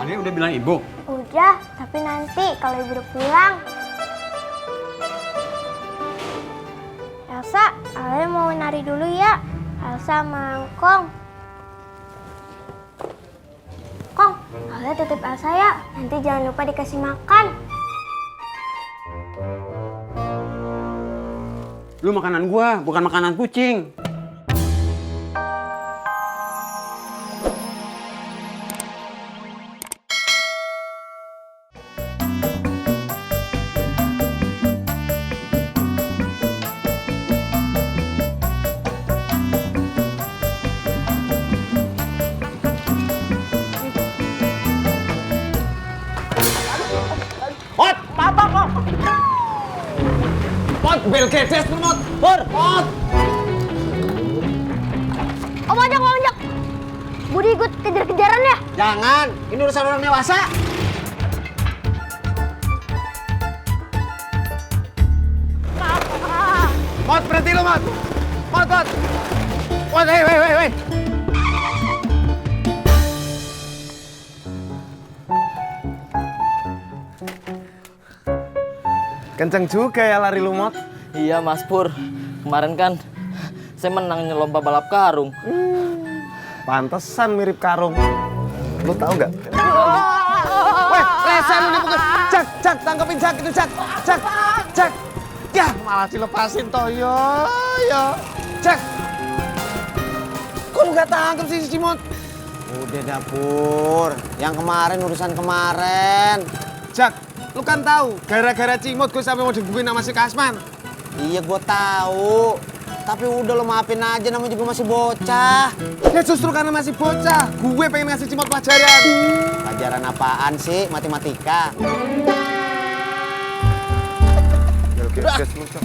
Alia udah bilang ibu? Udah, tapi nanti kalau ibu udah pulang. Elsa, Alia mau nari dulu ya. Elsa sama Kong. Kong, Alia titip Elsa ya. Nanti jangan lupa dikasih makan. Lu makanan gua, bukan makanan kucing. Mot, apa kok? Mot, bel kedes Mot. Pur, Mot. Om ojek. Budi ikut kejar-kejaran ya? Jangan, ini urusan orang dewasa. Mot, berhenti lu, Mot. Mot. Mot, weh. Kenceng juga ya lari lu, Mot. Iya Mas Pur, kemarin kan saya menang lomba balap karung. Pantesan mirip karung. Lu tahu nggak? Weh, rese lu nih bukan. Jak, tangkepin Jak itu Jak. Ya, malah dilepasin toh, yo. Jak. Kok lu gak tangkep sih si Cimot? Udah dapur, yang kemarin urusan kemarin. Jak, lu kan tahu, gara-gara Cimot gue sampai mau dibukuin sama si Kasman. Iya gue tahu, tapi udah lo maafin aja, namanya juga masih bocah. Ya justru karena masih bocah, gue pengen ngasih Cimot pelajaran. Pelajaran apaan sih? Matematika. Gas lu, Cok.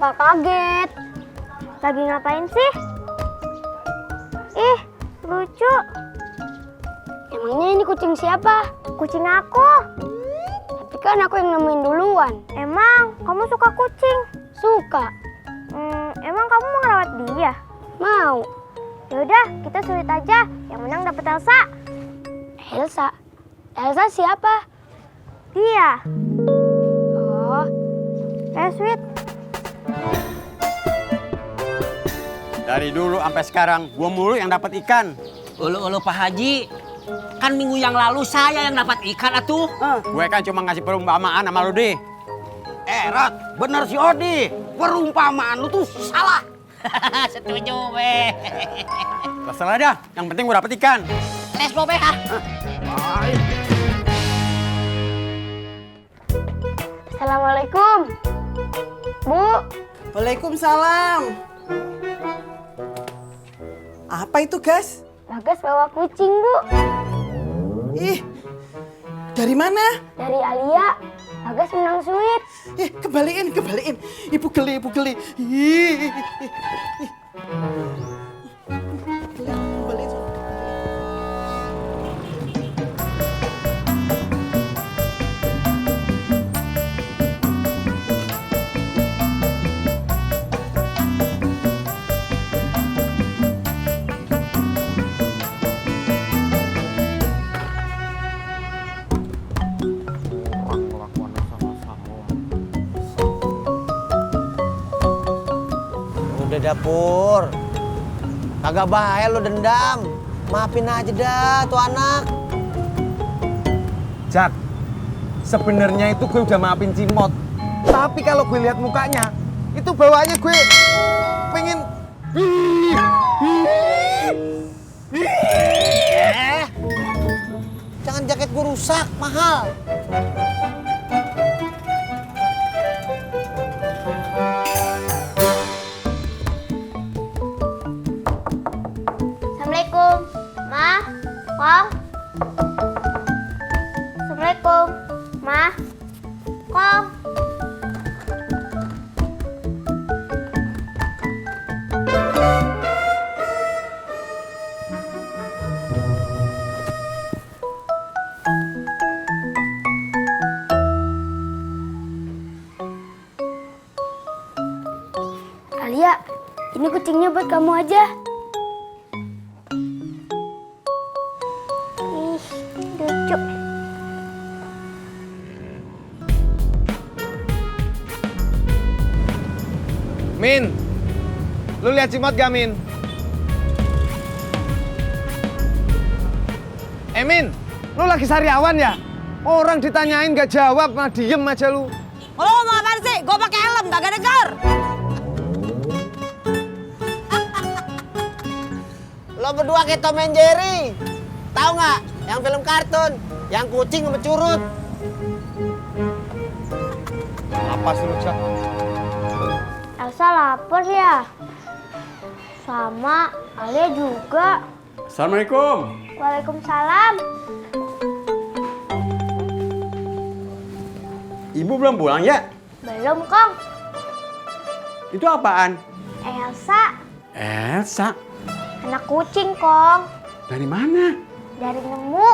Kak kaget. Lagi ngapain sih? Ih, lucu. Emangnya ini kucing siapa? Kucing aku. Tapi kan aku yang nemuin duluan. Emang kamu suka kucing? Suka. Emang kamu mau ngerawat dia? Mau. Yaudah, kita sulit aja. Yang menang dapat Elsa. Elsa? Elsa siapa? Dia. Oh, sweet. Dari dulu sampai sekarang, gua mulu yang dapat ikan. Ulu Pak Haji, kan minggu yang lalu saya yang dapat ikan atuh. Gue kan cuma ngasih perumpamaan sama lu, Di. Rod, bener si Odi. Perumpamaan lu tuh salah. Setuju, Be. Terserah dah, yang penting gua dapat ikan. Les lo, Be. Assalamualaikum. Bu. Waalaikumsalam. Apa itu, Gas? Bagas bawa kucing, Bu. Ih, dari mana? Dari Alia. Bagas menang sweet. Kembaliin. Ibu geli. Ih. Kembaliin. Udah dapur, kagak bahaya lo dendam. Maafin aja dah tuh anak. Jak, sebenarnya itu gue udah maafin Cimot. Tapi kalau gue lihat mukanya, itu bawaannya gue pengen... Jangan jaket gue rusak, mahal. Assalamualaikum. Ma. Kong. Assalamualaikum. Ma. Kong. kucingnya buat kamu aja. Ih, lucu. Min, lu lihat Cimot gak, Min? Min, lu lagi sariawan ya? Orang ditanyain gak jawab, malah diem aja lu. Lo ngomong apaan sih? Gue pakai helm, kagak denger. Lo berdua kayak Tom and Jerry. Tahu nggak? Yang film kartun, yang kucing sama curut. Apa sih lu, Jak? Elsa lapar ya? Sama Alia juga. Assalamualaikum. Waalaikumsalam. Ibu belum pulang ya? Belum, Kong. Itu apaan? Elsa, Elsa. anak kucing, Kong. Dari mana? Dari nemu.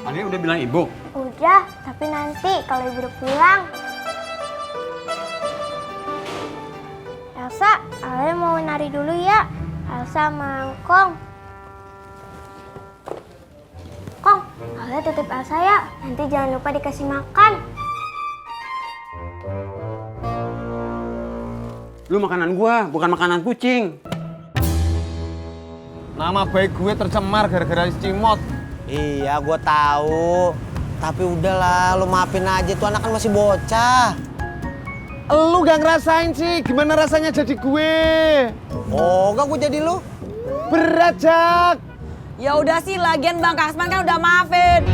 Alia udah bilang ibu? Udah, tapi nanti kalau ibu udah pulang. Elsa, Alia mau nari dulu ya. Elsa sama Kong. Kong, Alia titip Elsa ya. Nanti jangan lupa dikasih makan. Lu makanan gua, bukan makanan kucing. Nama baik gue tercemar gara-gara si Cimot. Iya, gue tahu. Tapi udahlah, lo maafin aja, tuh anak kan masih bocah. Lu gak ngerasain sih gimana rasanya jadi gue. Oh, gak gue jadi lu. Berat, Jak. Ya udah sih, lagian Bang Kasman kan udah maafin.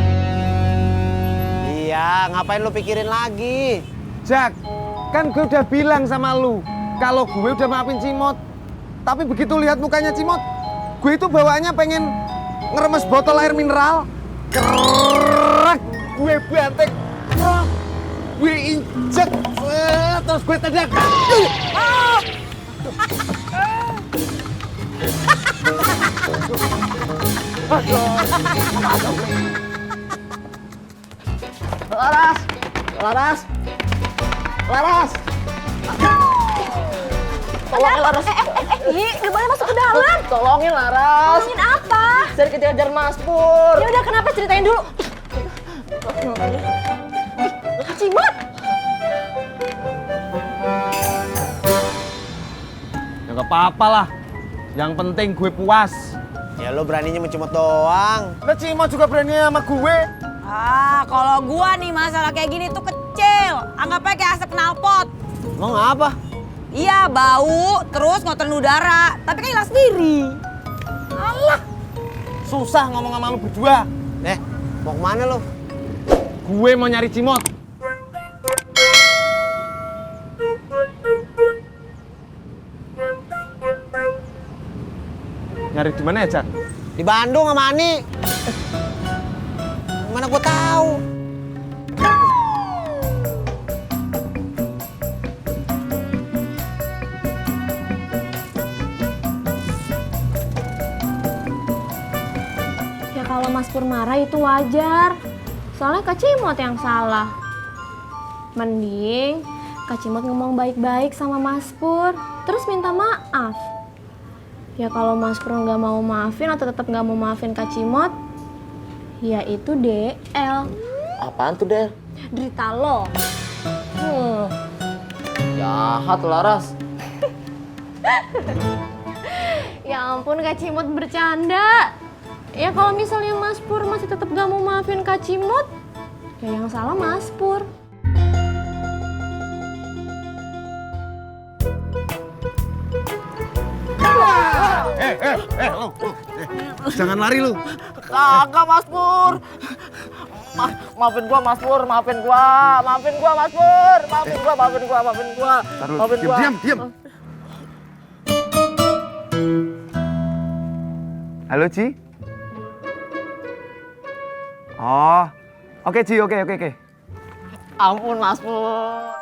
Iya, ngapain lu pikirin lagi? Jak, kan gue udah bilang sama lu kalau gue udah maafin Cimot. Tapi begitu lihat mukanya Cimot, gue itu bawaannya pengen ngeremes botol air mineral. Kerak, gue banting, kerak, gue injek, terus gue tendang. Laras! Laras! Laras! Tolongin Laras! Gak boleh masuk ke dalam. Tolongin Laras! Ngomongin apa? Saya dikejar Mas Pur! Ya udah, kenapa ceritain dulu. Cimot! Ya gak apa-apa lah, yang penting gue puas. Ya lo beraninya mencimot doang. Nah Cimot juga berani sama gue. Ah, kalau gua nih masalah kayak gini tuh kecil. Anggap aja kayak asap knalpot. Emang apa? Iya, bau, terus ngotorin udara. Tapi kan hilang sendiri. Alah, susah ngomong sama lu berdua. Mau kemana lo? Gue mau nyari Cimot. Nyari di mana ya, Jak? Di Bandung sama Ani. Mana gue tahu? Ya kalau Mas Pur marah itu wajar. Soalnya Kak Cimot yang salah. Mending Kak Cimot ngomong baik-baik sama Mas Pur, terus minta maaf. Ya kalau Mas Pur nggak mau maafin atau tetap nggak mau maafin Kak Cimot, ya itu DL. Apaan tuh, Del? Derita lo. Jahat Laras. Ya ampun Kak Cimot bercanda. Ya kalau misalnya Mas Pur masih tetap nggak mau maafin Kak Cimot, ya yang salah Mas Pur. Lu. Jangan lari lu. Kagak Mas Pur. Maafin gua Mas Pur, maafin gua. Maafin gua Mas Pur. Maafin gua, maafin gua, maafin gua. Maafin gua. Diam. Halo, Ci. Oh. Oke, Ci, oke. Ampun Mas Pur.